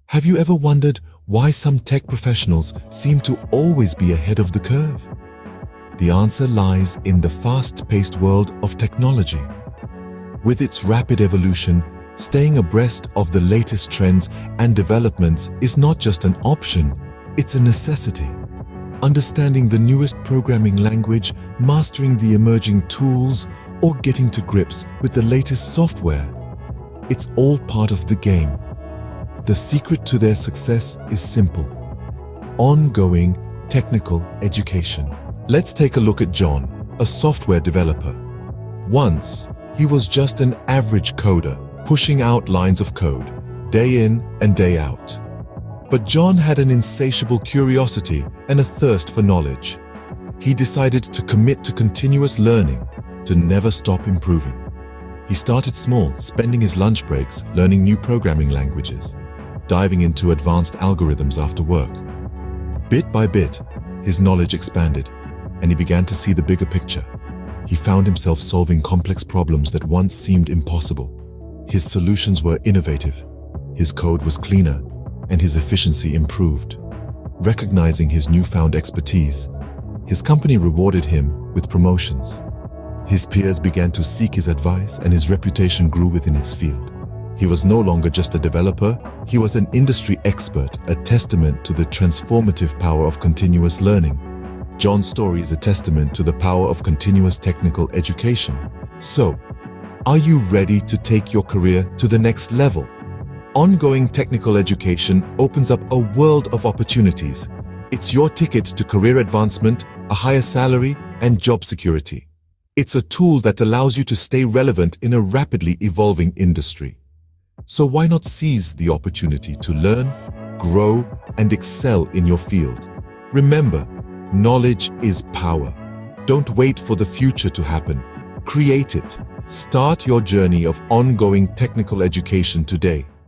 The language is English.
Have you ever wondered why some tech professionals seem to always be ahead of the curve? The answer lies in the fast-paced world of technology. With its rapid evolution, staying abreast of the latest trends and developments is not just an option, it's a necessity. Understanding the newest programming language, mastering the emerging tools, or getting to grips with the latest software, it's all part of the game. The secret to their success is simple: ongoing technical education. Let's take a look at John, a software developer. Once, he was just an average coder, pushing out lines of code, day in and day out. But John had an insatiable curiosity and a thirst for knowledge. He decided to commit to continuous learning, to never stop improving. He started small, spending his lunch breaks learning new programming languages, diving into advanced algorithms after work. Bit by bit, his knowledge expanded, and he began to see the bigger picture. He found himself solving complex problems that once seemed impossible. His solutions were innovative, his code was cleaner, and his efficiency improved. Recognizing his newfound expertise, his company rewarded him with promotions. His peers began to seek his advice, and his reputation grew within his field. He was no longer just a developer, he was an industry expert, a testament to the transformative power of continuous learning. John's story is a testament to the power of continuous technical education. So, are you ready to take your career to the next level? Ongoing technical education opens up a world of opportunities. It's your ticket to career advancement, a higher salary, and job security. It's a tool that allows you to stay relevant in a rapidly evolving industry. So why not seize the opportunity to learn, grow, and excel in your field? Remember, knowledge is power. Don't wait for the future to happen. Create it. Start your journey of ongoing technical education today.